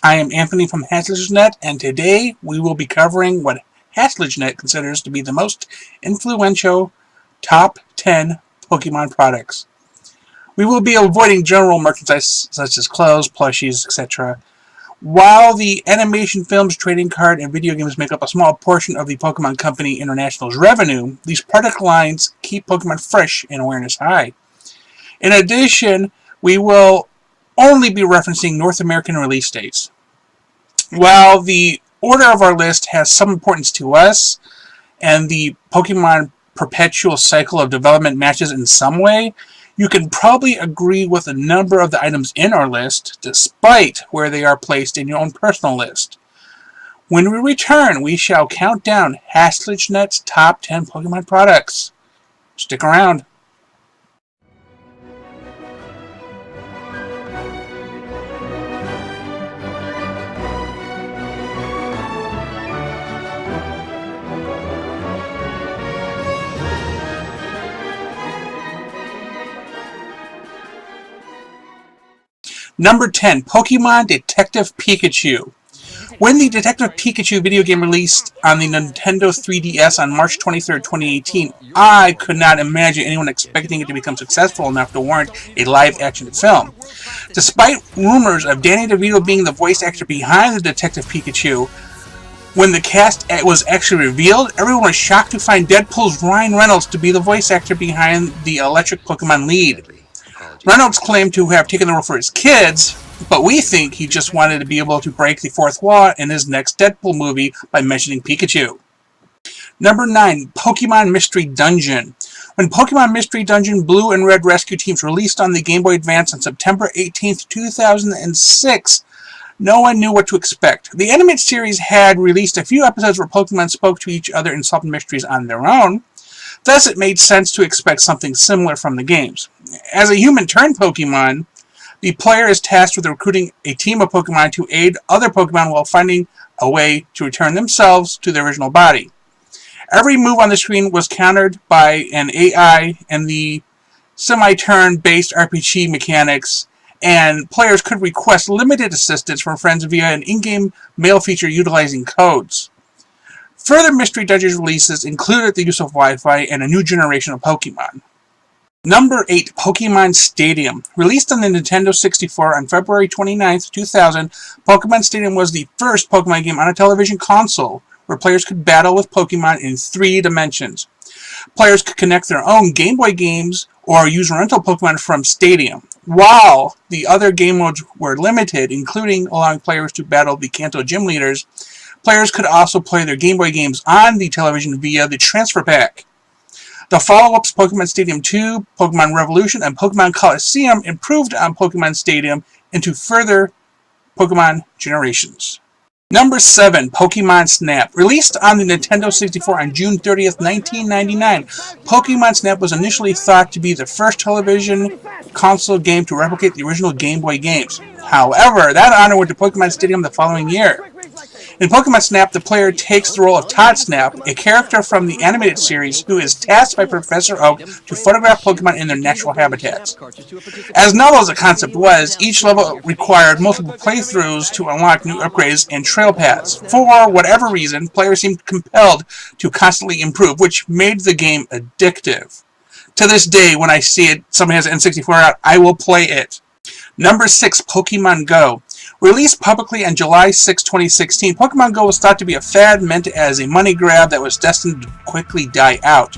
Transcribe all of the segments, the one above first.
I am Anthony from HaslageNet, and today we will be covering what HaslageNet considers to be the most influential top 10 Pokemon products. We will be avoiding general merchandise such as clothes, plushies, etc. While the animation, films, trading card, and video games make up a small portion of the Pokemon Company International's revenue, these product lines keep Pokemon fresh and awareness high. In addition, we will only be referencing North American release dates. While the order of our list has some importance to us, and the Pokemon perpetual cycle of development matches in some way, you can probably agree with a number of the items in our list, despite where they are placed in your own personal list. When we return, we shall count down HaslageNet's top 10 Pokemon products. Stick around. Number 10, Pokemon Detective Pikachu. When the Detective Pikachu video game released on the Nintendo 3DS on March 23, 2018, I could not imagine anyone expecting it to become successful enough to warrant a live-action film. Despite rumors of Danny DeVito being the voice actor behind the Detective Pikachu, when the cast was actually revealed, everyone was shocked to find Deadpool's Ryan Reynolds to be the voice actor behind the Electric Pokemon lead. Reynolds claimed to have taken the role for his kids, but we think he just wanted to be able to break the fourth wall in his next Deadpool movie by mentioning Pikachu. Number 9, Pokemon Mystery Dungeon. When Pokemon Mystery Dungeon Blue and Red Rescue Teams released on the Game Boy Advance on September 18, 2006, no one knew what to expect. The animated series had released a few episodes where Pokemon spoke to each other and solved mysteries on their own. Thus, it made sense to expect something similar from the games. As a human-turned Pokemon, the player is tasked with recruiting a team of Pokemon to aid other Pokemon while finding a way to return themselves to their original body. Every move on the screen was countered by an AI and the semi-turn-based RPG mechanics, and players could request limited assistance from friends via an in-game mail feature utilizing codes. Further Mystery Dungeon releases included the use of Wi-Fi and a new generation of Pokemon. Number 8, Pokemon Stadium. Released on the Nintendo 64 on February 29, 2000, Pokemon Stadium was the first Pokemon game on a television console where players could battle with Pokemon in 3 dimensions. Players could connect their own Game Boy games or use rental Pokemon from Stadium. While the other game modes were limited, including allowing players to battle the Kanto gym leaders, players could also play their Game Boy games on the television via the Transfer Pack. The follow-ups Pokemon Stadium 2, Pokemon Revolution, and Pokemon Coliseum improved on Pokemon Stadium into further Pokemon generations. Number 7, Pokemon Snap. Released on the Nintendo 64 on June 30, 1999, Pokemon Snap was initially thought to be the first television console game to replicate the original Game Boy games. However, that honor went to Pokemon Stadium the following year. In Pokemon Snap, the player takes the role of Todd Snap, a character from the animated series who is tasked by Professor Oak to photograph Pokemon in their natural habitats. As novel as the concept was, each level required multiple playthroughs to unlock new upgrades and trail paths. For whatever reason, players seemed compelled to constantly improve, which made the game addictive. To this day, when I see it, somebody has an N64 out, I will play it. Number 6, Pokemon Go. Released publicly on July 6, 2016, Pokemon Go was thought to be a fad meant as a money grab that was destined to quickly die out.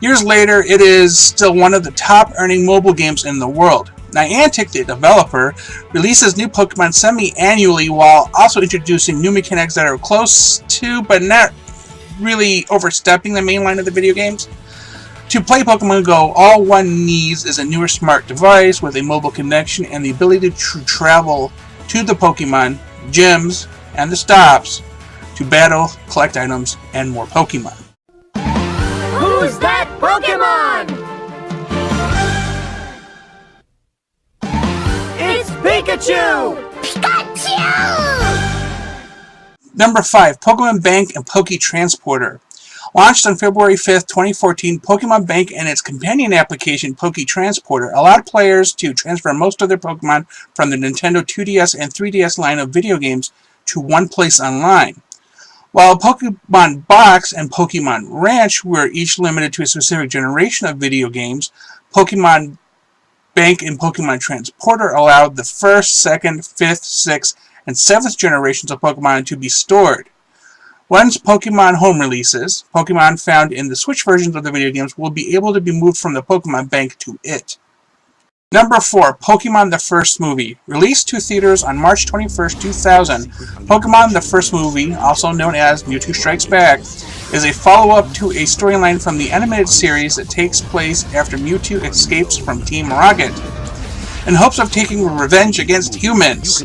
Years later, it is still one of the top-earning mobile games in the world. Niantic, the developer, releases new Pokemon semi-annually while also introducing new mechanics that are close to, but not really overstepping the main line of the video games. To play Pokemon Go, all one needs is a newer smart device with a mobile connection and the ability to travel to the Pokemon, gyms, and the stops to battle, collect items, and more Pokemon. Who's that Pokemon? It's Pikachu! Pikachu! Number 5, Pokemon Bank and Poke Transporter. Launched on February 5th, 2014, Pokemon Bank and its companion application, PokeTransporter, allowed players to transfer most of their Pokemon from the Nintendo 2DS and 3DS line of video games to one place online. While Pokemon Box and Pokemon Ranch were each limited to a specific generation of video games, Pokemon Bank and Pokemon Transporter allowed the first, second, fifth, sixth, and seventh generations of Pokemon to be stored. Once Pokemon Home releases, Pokemon found in the Switch versions of the video games will be able to be moved from the Pokemon Bank to it. Number 4. Pokemon the First Movie. Released to theaters on March 21st, 2000, Pokemon the First Movie, also known as Mewtwo Strikes Back, is a follow-up to a storyline from the animated series that takes place after Mewtwo escapes from Team Rocket. In hopes of taking revenge against humans,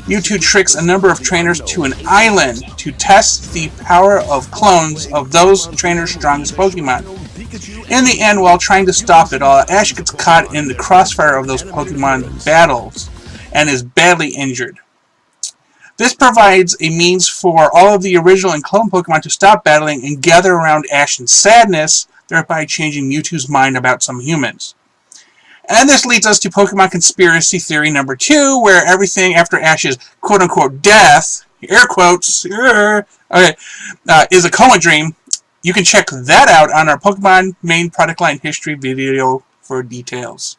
Mewtwo tricks a number of trainers to an island to test the power of clones of those trainers' strongest Pokemon. In the end, while trying to stop it all, Ash gets caught in the crossfire of those Pokemon battles and is badly injured. This provides a means for all of the original and clone Pokemon to stop battling and gather around Ash in sadness, thereby changing Mewtwo's mind about some humans. And this leads us to Pokemon Conspiracy Theory number 2, where everything after Ash's quote-unquote death, air quotes, is a coma dream. You can check that out on our Pokemon main product line history video for details.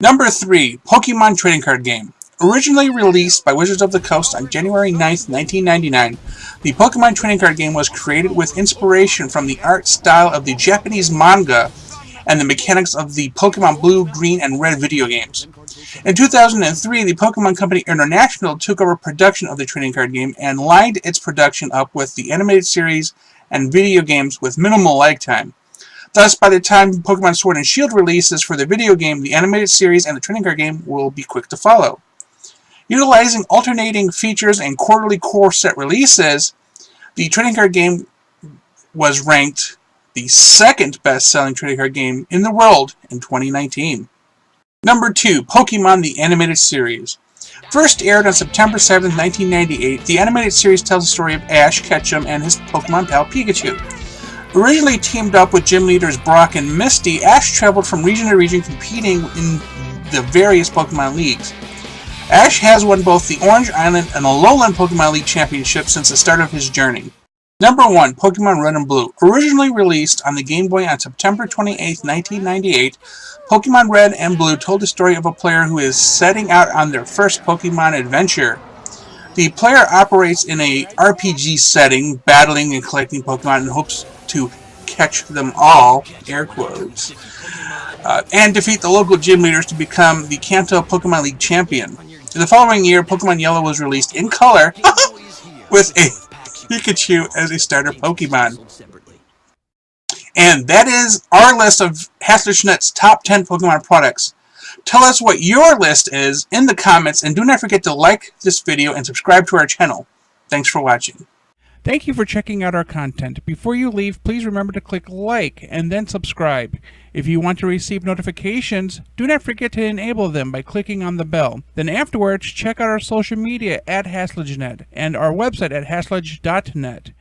Number 3, Pokemon Trading Card Game. Originally released by Wizards of the Coast on January 9th, 1999, the Pokemon Trading Card Game was created with inspiration from the art style of the Japanese manga and the mechanics of the Pokemon Blue, Green, and Red video games. In 2003, the Pokemon Company International took over production of the trading card game and lined its production up with the animated series and video games with minimal lag time. Thus, by the time Pokemon Sword and Shield releases for the video game, the animated series and the trading card game will be quick to follow. Utilizing alternating features and quarterly core set releases, the trading card game was ranked the second best-selling trading card game in the world in 2019. Number 2, Pokemon the Animated Series. First aired on September 7, 1998, the animated series tells the story of Ash Ketchum and his Pokemon pal Pikachu. Originally teamed up with gym leaders Brock and Misty, Ash traveled from region to region competing in the various Pokemon leagues. Ash has won both the Orange Island and Alolan Pokemon League championships since the start of his journey. Number 1, Pokemon Red and Blue. Originally released on the Game Boy on September 28, 1998, Pokemon Red and Blue told the story of a player who is setting out on their first Pokemon adventure. The player operates in a RPG setting, battling and collecting Pokemon in hopes to catch them all, air quotes, and defeat the local gym leaders to become the Kanto Pokemon League champion. In the following year, Pokemon Yellow was released in color with a Pikachu as a starter Pokemon. And that is our list of HaslageNet's top 10 Pokemon products. Tell us what your list is in the comments, and do not forget to like this video and subscribe to our channel. Thanks for watching. Thank you for checking out our content. Before you leave, please remember to click like and then subscribe. If you want to receive notifications, do not forget to enable them by clicking on the bell. Then afterwards, check out our social media at HaslageNet and our website at HaslageNet.